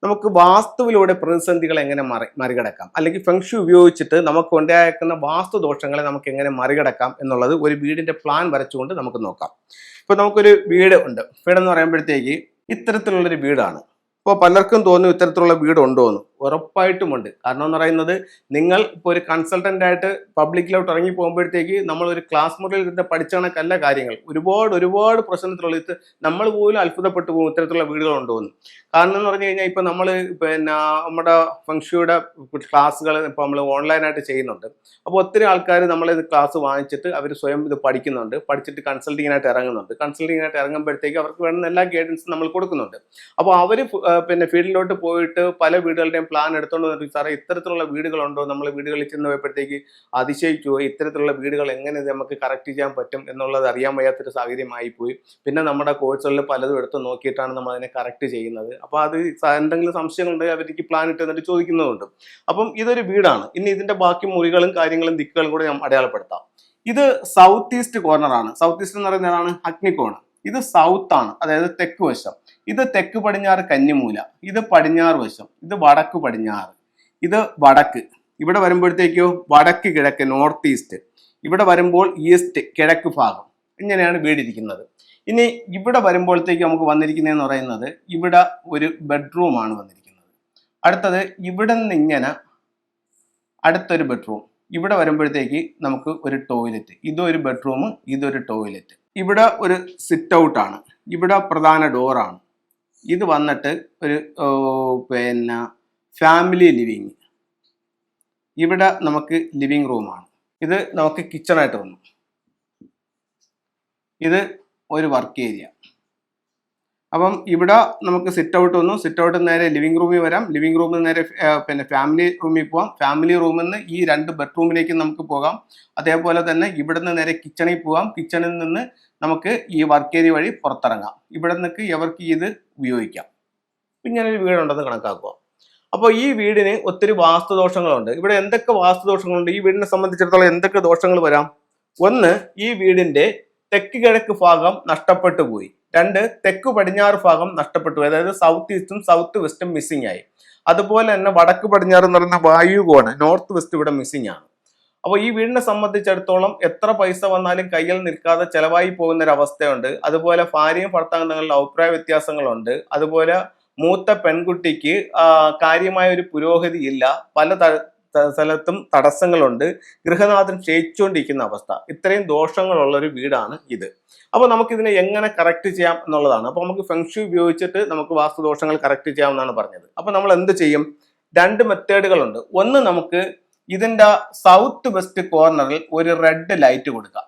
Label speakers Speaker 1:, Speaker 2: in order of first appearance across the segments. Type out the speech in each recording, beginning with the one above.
Speaker 1: നമുക്ക് വാസ്തുവിലൂടെ പ്രതിസന്ധികൾ എങ്ങനെ മറികടക്കാം, അല്ലെങ്കിൽ ഫെങ്ഷു ഉപയോഗിച്ചിട്ട് നമുക്ക് ഉണ്ടായേക്കുന്ന വാസ്തു ദോഷങ്ങളെ നമുക്ക് എങ്ങനെ മറികടക്കാം എന്നുള്ളത് ഒരു വീടിന്റെ പ്ലാൻ വരച്ചുകൊണ്ട് നമുക്ക് നോക്കാം. ഇപ്പൊ നമുക്കൊരു വീട് ഉണ്ട്. വീടെന്ന് പറയുമ്പോഴത്തേക്ക് ഇത്തരത്തിലുള്ളൊരു വീടാണ്. ഇപ്പോൾ പലർക്കും തോന്നും ഇത്തരത്തിലുള്ള വീട് ഉണ്ടോ എന്ന്. ഉറപ്പായിട്ടുമുണ്ട്. കാരണം എന്ന് പറയുന്നത്, നിങ്ങൾ ഇപ്പോൾ ഒരു കൺസൾട്ടൻ്റ് ആയിട്ട് പബ്ലിക്കിലോട്ട് ഇറങ്ങി പോകുമ്പോഴത്തേക്ക് നമ്മൾ ഒരു ക്ലാസ് മുറിയിൽ ഇരുന്ന് പഠിച്ച കണക്കല്ല കാര്യങ്ങൾ. ഒരുപാട് പ്രശ്നത്തിലുള്ള ഇത് നമ്മൾ പോലും അത്ഭുതപ്പെട്ടു പോകും ഇത്തരത്തിലുള്ള വീടുകളുണ്ടോ എന്ന്. കാരണം എന്ന് പറഞ്ഞു കഴിഞ്ഞാൽ ഇപ്പം നമ്മൾ നമ്മുടെ ഫെങ്ഷുയുടെ ക്ലാസ്സുകൾ ഇപ്പോൾ നമ്മൾ ഓൺലൈനായിട്ട് ചെയ്യുന്നുണ്ട്. അപ്പോൾ ഒത്തിരി ആൾക്കാർ നമ്മളിത് ക്ലാസ് വാങ്ങിച്ചിട്ട് അവർ സ്വയം ഇത് പഠിക്കുന്നുണ്ട്. പഠിച്ചിട്ട് കൺസൾട്ടിങ്ങിനായിട്ട് ഇറങ്ങുന്നുണ്ട്. കൺസൾട്ടിങ്ങിനായിട്ട് ഇറങ്ങുമ്പോഴത്തേക്ക് അവർക്ക് വേണ്ടുന്ന എല്ലാ ഗൈഡൻസും നമ്മൾ കൊടുക്കുന്നുണ്ട്. അപ്പോൾ അവർ ഫീൽഡിലോട്ട് പോയിട്ട് പല വീടുകളുടെയും പ്ലാൻ എടുത്തുകൊണ്ട് വന്നിട്ട്, സാറേ ഇത്തരത്തിലുള്ള വീടുകളുണ്ടോ, നമ്മൾ വീടുകളിൽ ചെന്ന് പോയപ്പോഴത്തേക്ക് അതിശയിച്ചു പോയി. ഇത്തരത്തിലുള്ള വീടുകൾ എങ്ങനെ നമുക്ക് കറക്റ്റ് ചെയ്യാൻ പറ്റും എന്നുള്ളത് അറിയാൻ വയ്യാത്തൊരു സാഹചര്യമായി പോയി. പിന്നെ നമ്മുടെ കോഴ്സുകളിൽ പലതും എടുത്ത് നോക്കിയിട്ടാണ് നമ്മൾ അതിനെ കറക്റ്റ് ചെയ്യുന്നത്. അപ്പോൾ അത് എന്തെങ്കിലും സംശയങ്ങളുണ്ടെങ്കിൽ അവർക്ക് പ്ലാൻ ഇട്ട് എന്നിട്ട് ചോദിക്കുന്നതുണ്ട്. അപ്പം ഇതൊരു വീടാണ്. ഇനി ഇതിന്റെ ബാക്കി മുറികളും കാര്യങ്ങളും ദിക്കുകളും കൂടെ ഞാൻ അടയാളപ്പെടുത്താം. ഇത് സൗത്ത് ഈസ്റ്റ് കോർണറാണ്. സൗത്ത് ഈസ്റ്റ് എന്ന് പറയുന്നതാണ് അഗ്നികോണ്. ഇത് സൗത്ത് ആണ്, അതായത് തെക്ക് വശം. ഇത് തെക്ക് പടിഞ്ഞാറ് കന്നിമൂല. ഇത് പടിഞ്ഞാറ് വശം. ഇത് വടക്ക് പടിഞ്ഞാറ്. ഇത് വടക്ക്. ഇവിടെ വരുമ്പോഴത്തേക്കോ വടക്ക് കിഴക്ക്, നോർത്ത് ഈസ്റ്റ്. ഇവിടെ വരുമ്പോൾ ഈസ്റ്റ് കിഴക്ക് ഭാഗം. ഇങ്ങനെയാണ് വീടിരിക്കുന്നത്. ഇനി ഇവിടെ വരുമ്പോഴത്തേക്ക് നമുക്ക് വന്നിരിക്കുന്നതെന്ന് പറയുന്നത്, ഇവിടെ ഒരു ബെഡ്റൂമാണ് വന്നിരിക്കുന്നത്. അടുത്തത് ഇവിടെ നിന്ന് ഇങ്ങനെ അടുത്തൊരു ബെഡ്റൂം. ഇവിടെ വരുമ്പോഴത്തേക്ക് നമുക്ക് ഒരു ടോയ്ലറ്റ്. ഇതൊരു ബെഡ്റൂം, ഇതൊരു ടോയ്ലറ്റ്. ഇവിടെ ഒരു സിറ്റ് ഔട്ടാണ്. ഇവിടെ പ്രധാന ഡോറാണ്. ഇത് വന്നിട്ട് ഒരു ഫാമിലി ലിവിങ്. ഇവിടെ നമുക്ക് ലിവിങ് റൂമാണ്. ഇത് നമുക്ക് കിച്ചണായിട്ട് വന്നു. ഇത് ഒരു വർക്ക് ഏരിയ. അപ്പം ഇവിടെ നമുക്ക് സിറ്റ് ഔട്ട് വന്നു. സിറ്റ് ഔട്ട് നേരെ ലിവിങ് റൂമിൽ വരാം. ലിവിങ് റൂമിൽ നേരെ ഫാമിലി റൂമിൽ പോകാം. ഫാമിലി റൂമിൽ നിന്ന് ഈ 2 ബെഡ്റൂമിലേക്ക് നമുക്ക് പോകാം. അതേപോലെ തന്നെ ഇവിടെ നിന്ന് നേരെ കിച്ചണിൽ പോകാം. കിച്ചണിൽ നിന്ന് നമുക്ക് ഈ വർക്ക് ഏരിയ വഴി പുറത്തിറങ്ങാം. ഇവിടെ നിന്നൊക്കെ ഇവർക്ക് ഇത് ഉപയോഗിക്കാം. ഇങ്ങനെ ഒരു വീടുണ്ടെന്ന് കണക്കാക്കുക. അപ്പോൾ ഈ വീടിന് ഒത്തിരി വാസ്തുദോഷങ്ങളുണ്ട്. ഇവിടെ എന്തൊക്കെ വാസ്തുദോഷങ്ങളുണ്ട്, ഈ വീടിനെ സംബന്ധിച്ചിടത്തോളം എന്തൊക്കെ ദോഷങ്ങൾ വരാം? ഒന്ന്, ഈ വീടിന്റെ തെക്ക് കിഴക്ക് ഭാഗം നഷ്ടപ്പെട്ടു പോയി. 2, തെക്ക് പടിഞ്ഞാറ് ഭാഗം നഷ്ടപ്പെട്ടു പോയി. അതായത് സൗത്ത് ഈസ്റ്റും സൗത്ത് വെസ്റ്റും മിസ്സിംഗ് ആയി. അതുപോലെ തന്നെ വടക്ക് പടിഞ്ഞാറ് എന്ന് പറയുന്ന വായുകോണ്, നോർത്ത് വെസ്റ്റ് ഇവിടെ മിസ്സിംഗ് ആണ്. അപ്പോൾ ഈ വീടിനെ സംബന്ധിച്ചിടത്തോളം എത്ര പൈസ വന്നാലും കയ്യിൽ നിൽക്കാതെ ചെലവായി പോകുന്ന ഒരു അവസ്ഥയുണ്ട്. അതുപോലെ ഭാര്യയും ഭർത്താവും തമ്മിലുള്ള അഭിപ്രായ വ്യത്യാസങ്ങളുണ്ട്. അതുപോലെ മൂത്ത പെൺകുട്ടിക്ക് കാര്യമായ ഒരു പുരോഗതി ഇല്ല. പല സ്ഥലത്തും തടസ്സങ്ങളുണ്ട്. ഗൃഹനാഥൻ ക്ഷയിച്ചുകൊണ്ടിരിക്കുന്ന അവസ്ഥ. ഇത്രയും ദോഷങ്ങളുള്ള ഒരു വീടാണ് ഇത്. അപ്പോൾ നമുക്കിതിനെ എങ്ങനെ കറക്റ്റ് ചെയ്യാം എന്നുള്ളതാണ്. അപ്പോൾ നമുക്ക് ഫെങ്ഷു ഉപയോഗിച്ചിട്ട് നമുക്ക് വാസ്തുദോഷങ്ങൾ കറക്റ്റ് ചെയ്യാമെന്നാണ് പറഞ്ഞത്. അപ്പോൾ നമ്മൾ എന്ത് ചെയ്യും? 2 മെത്തേഡുകളുണ്ട്. ഒന്ന്, നമുക്ക് ഇതിന്റെ സൗത്ത് വെസ്റ്റ് കോർണറിൽ ഒരു റെഡ് ലൈറ്റ് കൊടുക്കാം.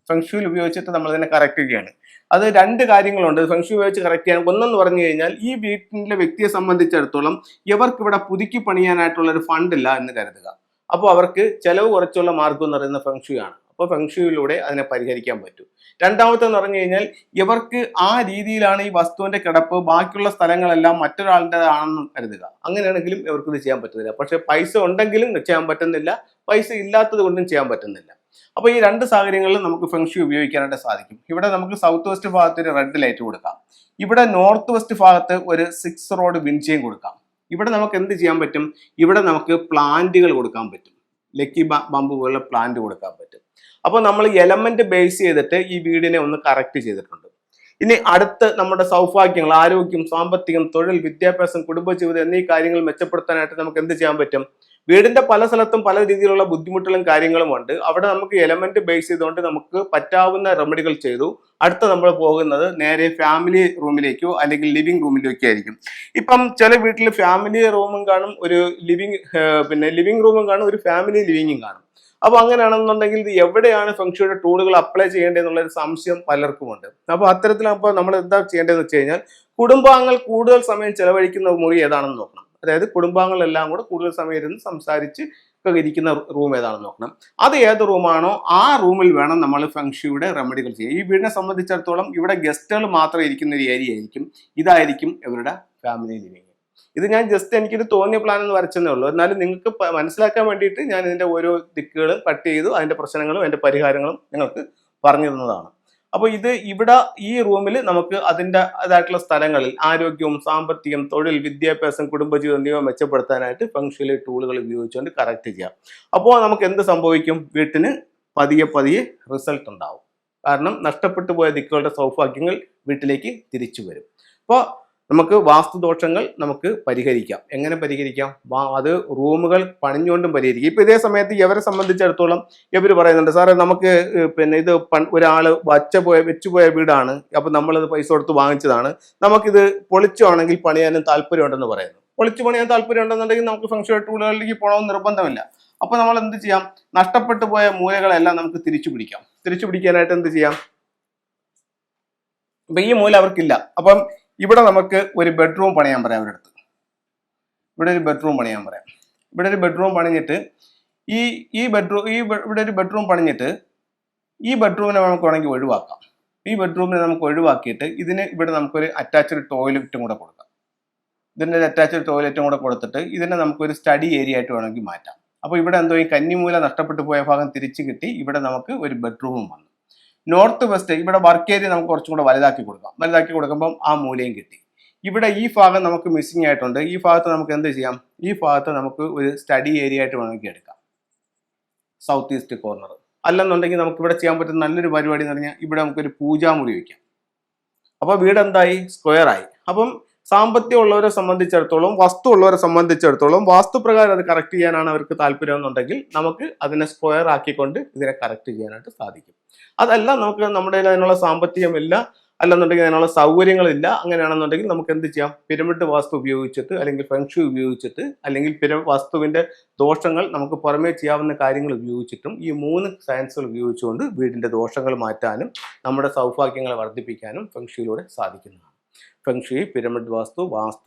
Speaker 1: ഫെങ്ഷുവിൽ ഉപയോഗിച്ചിട്ട് നമ്മൾ ഇതിനെ കറക്റ്റ് ചെയ്യാണ്. അത് 2 കാര്യങ്ങളുണ്ട് ഫെങ്ഷു ഉപയോഗിച്ച് കറക്റ്റ് ചെയ്യാൻ. ഒന്നെന്ന് പറഞ്ഞു കഴിഞ്ഞാൽ, ഈ വീട്ടിലെ വ്യക്തിയെ സംബന്ധിച്ചിടത്തോളം ഇവർക്ക് ഇവിടെ പുതുക്കി പണിയാനായിട്ടുള്ള ഒരു ഫണ്ട് ഇല്ല എന്ന് കരുതുക. അപ്പോൾ അവർക്ക് ചെലവ് കുറച്ചുള്ള മാർഗം എന്ന് പറയുന്ന ഫെങ്ഷുയാണ്. അപ്പോൾ ഫെങ്ഷുവിലൂടെ അതിനെ പരിഹരിക്കാൻ പറ്റും. രണ്ടാമത്തെന്ന് പറഞ്ഞു കഴിഞ്ഞാൽ, ഇവർക്ക് ആ രീതിയിലാണ് ഈ വസ്തുവിന്റെ കിടപ്പ്, ബാക്കിയുള്ള സ്ഥലങ്ങളെല്ലാം മറ്റൊരാളുടേതാണെന്ന് കരുതുക. അങ്ങനെയാണെങ്കിലും ഇവർക്ക് ഇത് ചെയ്യാൻ പറ്റുന്നില്ല. പക്ഷെ പൈസ ഉണ്ടെങ്കിലും ചെയ്യാൻ പറ്റുന്നില്ല, പൈസ ഇല്ലാത്തത് കൊണ്ടും ചെയ്യാൻ പറ്റുന്നില്ല. അപ്പോൾ ഈ 2 സാഹചര്യങ്ങളിലും നമുക്ക് ഫെങ്ഷു ഉപയോഗിക്കാനായിട്ട് സാധിക്കും. ഇവിടെ നമുക്ക് സൗത്ത് വെസ്റ്റ് ഭാഗത്ത് ഒരു റെഡ് ലൈറ്റ് കൊടുക്കാം. ഇവിടെ നോർത്ത് വെസ്റ്റ് ഭാഗത്ത് ഒരു 6 റോഡ് വിൻചെയിൻ കൊടുക്കാം. ഇവിടെ നമുക്ക് എന്ത് ചെയ്യാൻ പറ്റും? ഇവിടെ നമുക്ക് പ്ലാന്റുകൾ കൊടുക്കാൻ പറ്റും. ലക്കി ബംബു പോലുള്ള പ്ലാന്റ് കൊടുക്കാൻ പറ്റും. അപ്പോൾ നമ്മൾ എലമെന്റ് ബേസ് ചെയ്തിട്ട് ഈ വീടിനെ ഒന്ന് കറക്റ്റ് ചെയ്തിട്ടുണ്ട്. ഇനി അടുത്ത് നമ്മുടെ സൗഭാഗ്യങ്ങൾ, ആരോഗ്യം, സാമ്പത്തികം, തൊഴിൽ, വിദ്യാഭ്യാസം, കുടുംബജീവിതം എന്നീ കാര്യങ്ങൾ മെച്ചപ്പെടുത്താനായിട്ട് നമുക്ക് എന്ത് ചെയ്യാൻ പറ്റും? വീടിന്റെ പല സ്ഥലത്തും പല രീതിയിലുള്ള ബുദ്ധിമുട്ടുകളും കാര്യങ്ങളും ഉണ്ട്. അവിടെ നമുക്ക് എലമെന്റ് ബേസ് ചെയ്തുകൊണ്ട് നമുക്ക് പറ്റാവുന്ന റെമഡികൾ ചെയ്തു. അടുത്ത നമ്മൾ പോകുന്നത് നേരെ ഫാമിലി റൂമിലേക്കോ അല്ലെങ്കിൽ ലിവിംഗ് റൂമിലേക്കോ ആയിരിക്കും. ഇപ്പം ചില വീട്ടിൽ ഫാമിലി റൂമും കാണും, ഒരു ലിവിംഗ് റൂമും കാണും, ഒരു ഫാമിലി ലിവിംഗും കാണും. അപ്പൊ അങ്ങനെയാണെന്നുണ്ടെങ്കിൽ ഇത് എവിടെയാണ് ഫെങ്ഷുയുടെ ടൂളുകൾ അപ്ലൈ ചെയ്യേണ്ടതെന്നുള്ള ഒരു സംശയം പലർക്കുമുണ്ട്. അപ്പൊ അത്തരത്തിലപ്പോൾ നമ്മൾ എന്താ ചെയ്യേണ്ടതെന്ന് വെച്ച് കഴിഞ്ഞാൽ, കുടുംബാംഗങ്ങൾ കൂടുതൽ സമയം ചെലവഴിക്കുന്ന മുറി ഏതാണെന്ന് നോക്കണം. അതായത് കുടുംബാംഗങ്ങളെല്ലാം കൂടെ കൂടുതൽ സമയം ഇരുന്ന് സംസാരിച്ച് ഇരിക്കുന്ന റൂം ഏതാണെന്ന് നോക്കണം. അത് ഏത് റൂമാണോ ആ റൂമിൽ വേണം നമ്മൾ ഫെങ്ഷുയുടെ റെമഡികൾ ചെയ്യുക. ഈ വീടിനെ സംബന്ധിച്ചിടത്തോളം ഇവിടെ ഗസ്റ്റുകൾ മാത്രം ഇരിക്കുന്ന ഒരു ഏരിയ ആയിരിക്കും. ഇതായിരിക്കും ഇവരുടെ ഫാമിലി ലിവിങ്. ഇത് ഞാൻ ജസ്റ്റ് എനിക്കൊരു തോന്നിയ പ്ലാൻ എന്ന് വരച്ചതേ ഉള്ളൂ. എന്നാലും നിങ്ങൾക്ക് മനസ്സിലാക്കാൻ വേണ്ടിയിട്ട് ഞാൻ ഇതിന്റെ ഓരോ ദിക്കുകളും കട്ട് ചെയ്തു അതിന്റെ പ്രശ്നങ്ങളും അതിന്റെ പരിഹാരങ്ങളും നിങ്ങൾക്ക് പറഞ്ഞു തന്നതാണ്. അപ്പോൾ ഇവിടെ ഈ റൂമിൽ നമുക്ക് അതിൻ്റെ അതായിട്ടുള്ള സ്ഥലങ്ങളിൽ ആരോഗ്യവും സാമ്പത്തികം തൊഴിൽ വിദ്യാഭ്യാസം കുടുംബജീവിതം എന്നിവ മെച്ചപ്പെടുത്താനായിട്ട് ഫെങ്ഷുയിലെ ടൂളുകൾ ഉപയോഗിച്ചുകൊണ്ട് കറക്റ്റ് ചെയ്യാം. അപ്പോൾ നമുക്ക് എന്ത് സംഭവിക്കും? വീട്ടിന് പതിയെ പതിയെ റിസൾട്ട് ഉണ്ടാവും. കാരണം നഷ്ടപ്പെട്ടു പോയ ദിക്കുകളുടെ സൗഭാഗ്യങ്ങൾ വീട്ടിലേക്ക് തിരിച്ചു വരും. അപ്പോൾ നമുക്ക് വാസ്തുദോഷങ്ങൾ നമുക്ക് പരിഹരിക്കാം. എങ്ങനെ പരിഹരിക്കാം? അത് റൂമുകൾ പണിഞ്ഞുകൊണ്ടും പരിഹരിക്കാം. ഇപ്പൊ ഇതേ സമയത്ത് ഇവരെ സംബന്ധിച്ചിടത്തോളം ഇവർ പറയുന്നുണ്ട്, സാറേ നമുക്ക് ഇത് ഒരാൾ വെച്ചുപോയ വീടാണ്, അപ്പൊ നമ്മളത് പൈസ കൊടുത്ത് വാങ്ങിച്ചതാണ്, നമുക്കിത് പൊളിച്ചുവാണെങ്കിൽ പണിയാനും താല്പര്യമുണ്ടെന്ന് പറയുന്നു. പൊളിച്ചു പണിയാൻ താല്പര്യം ഉണ്ടെന്നുണ്ടെങ്കിൽ നമുക്ക് ഫെങ്ഷുയി ടൂളുകളിലേക്ക് പോകണമെന്ന് നിർബന്ധമില്ല. അപ്പൊ നമ്മൾ എന്ത് ചെയ്യാം? നഷ്ടപ്പെട്ടു പോയ മൂലകളെല്ലാം നമുക്ക് തിരിച്ചു പിടിക്കാം. തിരിച്ചു പിടിക്കാനായിട്ട് എന്ത് ചെയ്യാം? അപ്പൊ ഈ മൂല അവർക്കില്ല. അപ്പം ഇവിടെ നമുക്ക് ഒരു ബെഡ്റൂം പണിയാൻ പറയാം അവരുടെ അടുത്ത്. ഇവിടെ ഒരു ബെഡ്റൂം പണിയാൻ പറയാം. ഇവിടെ ഒരു ബെഡ്റൂം പണിഞ്ഞിട്ട് ഇവിടെ ഒരു ബെഡ്റൂം പണിഞ്ഞിട്ട് ഈ ബെഡ്റൂമിനെ നമുക്ക് വേണമെങ്കിൽ ഒഴിവാക്കാം. ഈ ബെഡ്റൂമിനെ നമുക്ക് ഒഴിവാക്കിയിട്ട് ഇതിന് ഇവിടെ നമുക്കൊരു അറ്റാച്ച്ഡ് ടോയ്ലറ്റും കൂടെ കൊടുക്കാം. ഇതിൻ്റെ ഒരു അറ്റാച്ച്ഡ് ടോയ്ലറ്റും കൂടെ കൊടുത്തിട്ട് ഇതിനെ നമുക്കൊരു സ്റ്റഡി ഏരിയ ആയിട്ട് വേണമെങ്കിൽ മാറ്റാം. അപ്പോൾ ഇവിടെ എന്തോ ഈ കന്നിമൂല നഷ്ടപ്പെട്ടു പോയ ഭാഗം തിരിച്ചു കിട്ടി. ഇവിടെ നമുക്ക് ഒരു ബെഡ്റൂമും വന്നു. നോർത്ത് വെസ്റ്റ് ഇവിടെ വർക്ക് ഏരിയ നമുക്ക് കുറച്ചും കൂടെ വലുതാക്കി കൊടുക്കാം. വലുതാക്കി കൊടുക്കുമ്പം ആ മൂലയും കിട്ടി. ഇവിടെ ഈ ഭാഗം നമുക്ക് മിസ്സിംഗ് ആയിട്ടുണ്ട്. ഈ ഭാഗത്ത് നമുക്ക് എന്ത് ചെയ്യാം? ഈ ഭാഗത്ത് നമുക്ക് ഒരു സ്റ്റഡി ഏരിയ ആയിട്ട് വേണമെങ്കിൽ എടുക്കാം, സൗത്ത് ഈസ്റ്റ് കോർണർ. അല്ലെന്നുണ്ടെങ്കിൽ നമുക്ക് ഇവിടെ ചെയ്യാൻ പറ്റുന്ന നല്ലൊരു പരിപാടി എന്ന് പറഞ്ഞാൽ ഇവിടെ നമുക്കൊരു പൂജാമുറി വയ്ക്കാം. അപ്പോൾ വീട് എന്തായി? സ്ക്വയർ ആയി. അപ്പം സാമ്പത്തികം ഉള്ളവരെ സംബന്ധിച്ചിടത്തോളം, വസ്തു ഉള്ളവരെ സംബന്ധിച്ചിടത്തോളം വാസ്തുപ്രകാരം അത് കറക്റ്റ് ചെയ്യാനാണ് അവർക്ക് താല്പര്യം എന്നുണ്ടെങ്കിൽ നമുക്ക് അതിനെ സ്ക്വയർ ആക്കിക്കൊണ്ട് ഇതിനെ കറക്റ്റ് ചെയ്യാനായിട്ട് സാധിക്കും. അതല്ല നമുക്ക് നമ്മുടെ അതിനുള്ള സാമ്പത്തികമില്ല, അല്ലെന്നുണ്ടെങ്കിൽ അതിനുള്ള സൗകര്യങ്ങളില്ല, അങ്ങനെയാണെന്നുണ്ടെങ്കിൽ നമുക്ക് എന്ത് ചെയ്യാം? പിരമിഡ് വാസ്തു ഉപയോഗിച്ചിട്ട് അല്ലെങ്കിൽ ഫെങ്ഷുയി ഉപയോഗിച്ചിട്ട് അല്ലെങ്കിൽ വാസ്തുവിന്റെ ദോഷങ്ങൾ നമുക്ക് പുറമേ ചെയ്യാവുന്ന കാര്യങ്ങൾ ഉപയോഗിച്ചിട്ടും ഈ 3 സയൻസുകൾ ഉപയോഗിച്ചുകൊണ്ട് വീടിന്റെ ദോഷങ്ങൾ മാറ്റാനും നമ്മുടെ സൗഭാഗ്യങ്ങളെ വർദ്ധിപ്പിക്കാനും ഫെങ്ഷുയിലൂടെ സാധിക്കുന്നതാണ്. ഫെങ്ഷുയി, പിരമിഡ് വാസ്തു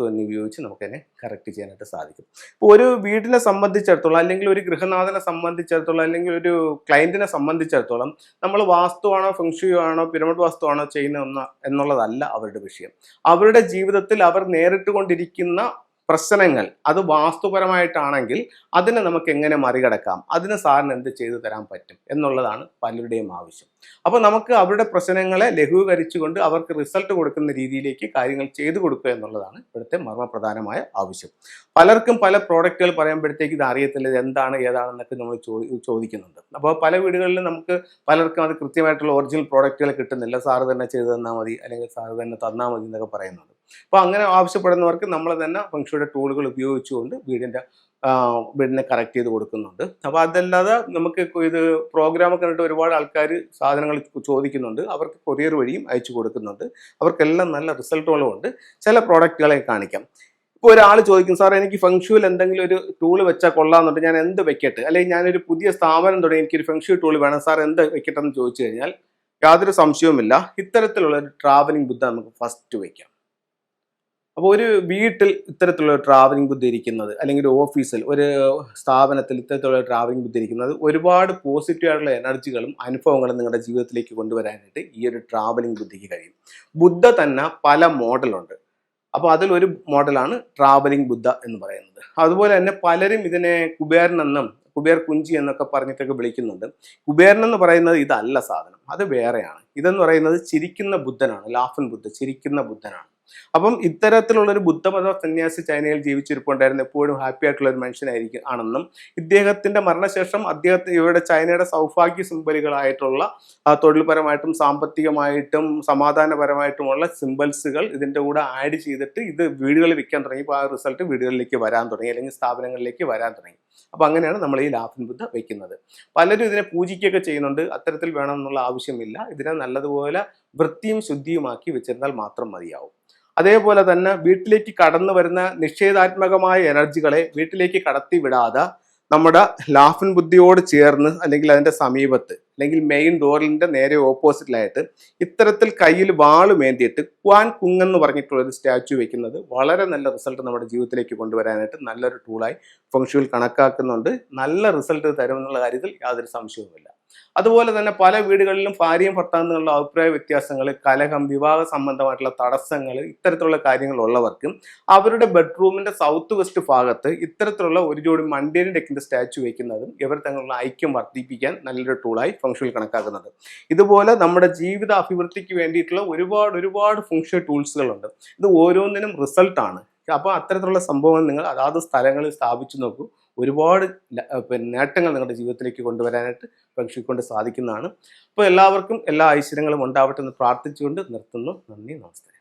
Speaker 1: എന്നിവ ഉപയോഗിച്ച് നമുക്കതിനെ കറക്റ്റ് ചെയ്യാനായിട്ട് സാധിക്കും. ഇപ്പോൾ ഒരു വീടിനെ സംബന്ധിച്ചിടത്തോളം അല്ലെങ്കിൽ ഒരു ഗൃഹനാഥനെ സംബന്ധിച്ചിടത്തോളം അല്ലെങ്കിൽ ഒരു ക്ലയന്റിനെ സംബന്ധിച്ചിടത്തോളം നമ്മൾ വാസ്തുവാണോ ഫെങ്ഷുയി ആണോ പിരമിഡ് വാസ്തു ആണോ ചെയ്യുന്ന എന്നുള്ളതല്ല അവരുടെ വിഷയം. അവരുടെ ജീവിതത്തിൽ അവർ നേരിട്ടുകൊണ്ടിരിക്കുന്ന പ്രശ്നങ്ങൾ അത് വാസ്തുപരമായിട്ടാണെങ്കിൽ അതിനെ നമുക്ക് എങ്ങനെ മറികടക്കാം, അതിന് സാറിന് എന്ത് ചെയ്തു തരാൻ പറ്റും എന്നുള്ളതാണ് പലരുടെയും ആവശ്യം. അപ്പോൾ നമുക്ക് അവരുടെ പ്രശ്നങ്ങളെ ലഘൂകരിച്ചുകൊണ്ട് അവർക്ക് റിസൾട്ട് കൊടുക്കുന്ന രീതിയിലേക്ക് കാര്യങ്ങൾ ചെയ്തു കൊടുക്കുക എന്നുള്ളതാണ് ഇവിടുത്തെ മർമ്മപ്രധാനമായ ആവശ്യം. പലർക്കും പല പ്രോഡക്റ്റുകൾ പറയുമ്പോഴത്തേക്ക് ഇത് അറിയത്തില്ല, ഇത് എന്താണ് ഏതാണെന്നൊക്കെ നമ്മൾ ചോദിക്കുന്നുണ്ട്. അപ്പോൾ പല വീടുകളിലും നമുക്ക് പലർക്കും അത് കൃത്യമായിട്ടുള്ള ഒറിജിനൽ പ്രോഡക്റ്റുകൾ കിട്ടുന്നില്ല. സാറ് തന്നെ ചെയ്തു തന്നാൽ മതി അല്ലെങ്കിൽ സാറ് തന്നെ തന്നാൽ മതി എന്നൊക്കെ പറയുന്നുണ്ട്. അപ്പോൾ അങ്ങനെ ആവശ്യപ്പെടുന്നവർക്ക് നമ്മൾ തന്നെ ഫെങ്ഷുയിയുടെ ടൂളുകൾ ഉപയോഗിച്ചുകൊണ്ട് വീടിനെ കറക്റ്റ് ചെയ്ത് കൊടുക്കുന്നുണ്ട്. അപ്പോൾ അതല്ലാതെ നമുക്ക് ഇത് പ്രോഗ്രാമൊക്കെ കണ്ടിട്ട് ഒരുപാട് ആൾക്കാർ സാധനങ്ങൾ ചോദിക്കുന്നുണ്ട്. അവർക്ക് കൊറിയർ വഴിയും അയച്ചു കൊടുക്കുന്നുണ്ട്. അവർക്കെല്ലാം നല്ല റിസൾട്ടുകളും ഉണ്ട്. ചില പ്രോഡക്റ്റുകളെ കാണിക്കാം. ഇപ്പോൾ ഒരാൾ ചോദിക്കും, സാർ എനിക്ക് ഫെങ്ഷുയിൽ എന്തെങ്കിലും ഒരു ടൂള് വെച്ചാൽ കൊള്ളാമെന്നുണ്ട്, ഞാൻ എന്ത് വെക്കട്ടെ, അല്ലെങ്കിൽ ഞാനൊരു പുതിയ സ്ഥാപനം തുടങ്ങി എനിക്കൊരു ഫെങ്ഷുയി ടൂൾ വേണം സാർ, എന്ത് വെക്കട്ടെ എന്ന് ചോദിച്ചു കഴിഞ്ഞാൽ യാതൊരു സംശയവുമില്ല, ഇത്തരത്തിലുള്ള ഒരു ട്രാവലിംഗ് ബുദ്ധ നമുക്ക് ഫസ്റ്റ് വയ്ക്കാം. അപ്പോൾ ഒരു വീട്ടിൽ ഇത്തരത്തിലുള്ള ട്രാവലിംഗ് ബുദ്ധി ഇരിക്കുന്നത് അല്ലെങ്കിൽ ഒരു ഓഫീസിൽ ഒരു സ്ഥാപനത്തിൽ ഇത്തരത്തിലുള്ള ട്രാവലിംഗ് ബുദ്ധി ഇരിക്കുന്നത് ഒരുപാട് പോസിറ്റീവ് ആയിട്ടുള്ള എനർജികളും അനുഭവങ്ങളും നിങ്ങളുടെ ജീവിതത്തിലേക്ക് കൊണ്ടുവരാനായിട്ട് ഈ ഒരു ട്രാവലിംഗ് ബുദ്ധിക്ക് കഴിയും. ബുദ്ധ തന്നെ പല മോഡലുണ്ട്. അപ്പോൾ അതിലൊരു മോഡലാണ് ട്രാവലിംഗ് ബുദ്ധ എന്ന് പറയുന്നത്. അതുപോലെ തന്നെ പലരും ഇതിനെ കുബേരൻ എന്നും കുബേർ കുഞ്ചി എന്നൊക്കെ പറഞ്ഞിട്ടൊക്കെ വിളിക്കുന്നുണ്ട്. കുബേരൻ എന്ന് പറയുന്നത് ഇതല്ല സാധനം, അത് വേറെയാണ്. ഇതെന്ന് പറയുന്നത് ചിരിക്കുന്ന ബുദ്ധനാണ്, ലാഫൻ ബുദ്ധ, ചിരിക്കുന്ന ബുദ്ധനാണ്. അപ്പം ഇത്തരത്തിലുള്ളൊരു ബുദ്ധമത സന്യാസി ചൈനയിൽ ജീവിച്ചിരിപ്പുണ്ടായിരുന്നു, എപ്പോഴും ഹാപ്പി ആയിട്ടുള്ള ഒരു മനുഷ്യനായിരിക്കും ആണെന്നും ഇദ്ദേഹത്തിന്റെ മരണശേഷം ഇവിടെ ചൈനയുടെ സൗഭാഗ്യ സിംബലുകളായിട്ടുള്ള തൊഴിൽപരമായിട്ടും സാമ്പത്തികമായിട്ടും സമാധാനപരമായിട്ടുമുള്ള സിംബൽസുകൾ ഇതിന്റെ കൂടെ ആഡ് ചെയ്തിട്ട് ഇത് വീടുകളിൽ വിൽക്കാൻ തുടങ്ങിയപ്പോൾ ആ റിസൾട്ട് വീടുകളിലേക്ക് വരാൻ തുടങ്ങി അല്ലെങ്കിൽ സ്ഥാപനങ്ങളിലേക്ക് വരാൻ തുടങ്ങി. അപ്പൊ അങ്ങനെയാണ് നമ്മൾ ഈ ലാഫിൻ ബുദ്ധ വയ്ക്കുന്നത്. പലരും ഇതിനെ പൂജിക്കുകയൊക്കെ ചെയ്യുന്നുണ്ട്. അത്തരത്തിൽ വേണം എന്നുള്ള ആവശ്യമില്ല. ഇതിനെ നല്ലതുപോലെ വൃത്തിയും ശുദ്ധിയുമാക്കി വെച്ചിരുന്നാൽ മാത്രം മതിയാവും. അതേപോലെ തന്നെ വീട്ടിലേക്ക് കടന്നു വരുന്ന നിഷേധാത്മകമായ എനർജികളെ വീട്ടിലേക്ക് കടത്തി വിടാതെ നമ്മുടെ ലാഫിൻ ബുദ്ധിയോട് ചേർന്ന് അല്ലെങ്കിൽ അതിന്റെ സമീപത്ത് അല്ലെങ്കിൽ മെയിൻ ഡോറിന്റെ നേരെ ഓപ്പോസിറ്റിലായിട്ട് ഇത്തരത്തിൽ കയ്യിൽ വാളുമേന്തിയിട്ട് ക്വാൻ കുങ് എന്ന് പറഞ്ഞിട്ടുള്ള ഒരു സ്റ്റാച്യു വെക്കുന്നത് വളരെ നല്ല റിസൾട്ട് നമ്മുടെ ജീവിതത്തിലേക്ക് കൊണ്ടുവരാനായിട്ട് നല്ലൊരു ടൂളായി ഫെങ്ഷുയിൽ കണക്കാക്കുന്നുണ്ട്. നല്ല റിസൾട്ട് തരുമെന്നുള്ള കാര്യത്തിൽ യാതൊരു സംശയവുമില്ല. അതുപോലെ തന്നെ പല വീടുകളിലും ഭാര്യയും ഭർത്താവും തമ്മിലുള്ള അഭിപ്രായ വ്യത്യാസങ്ങൾ, കലഹം, വിവാഹ സംബന്ധമായിട്ടുള്ള തടസ്സങ്ങൾ, ഇത്തരത്തിലുള്ള കാര്യങ്ങൾ ഉള്ളവർക്ക് അവരുടെ ബെഡ്റൂമിന്റെ സൗത്ത് വെസ്റ്റ് ഭാഗത്ത് ഇത്തരത്തിലുള്ള ഒരു ജോഡി മണ്ടേരി ഡെക്കിന്റെ സ്റ്റാച്ചു വയ്ക്കുന്നതും ഇവർ തമ്മിലുള്ള ഐക്യം വർദ്ധിപ്പിക്കാൻ നല്ലൊരു ടൂളായി ഫംഗ്ഷനിൽ കണക്കാക്കുന്നത്. ഇതുപോലെ നമ്മുടെ ജീവിത അഭിവൃദ്ധിക്ക് വേണ്ടിയിട്ടുള്ള ഒരുപാട് ഫംഗ്ഷൻ ടൂൾസുകളുണ്ട്. ഇത് ഓരോന്നിനും റിസൾട്ടാണ്. അപ്പോൾ അത്തരത്തിലുള്ള സംഭവങ്ങൾ നിങ്ങൾ അതാത് സ്ഥലങ്ങളിൽ സ്ഥാപിച്ചു നോക്കൂ. ഒരുപാട് നേട്ടങ്ങൾ നിങ്ങളുടെ ജീവിതത്തിലേക്ക് കൊണ്ടുവരാനായിട്ട് ഫെങ്ഷുയി കൊണ്ട് സാധിക്കുന്നതാണ്. അപ്പോൾ എല്ലാവർക്കും എല്ലാ ഐശ്വര്യങ്ങളും ഉണ്ടാവട്ടെ എന്ന് പ്രാർത്ഥിച്ചുകൊണ്ട് നിർത്തുന്നു. നന്ദി, നമസ്തേ.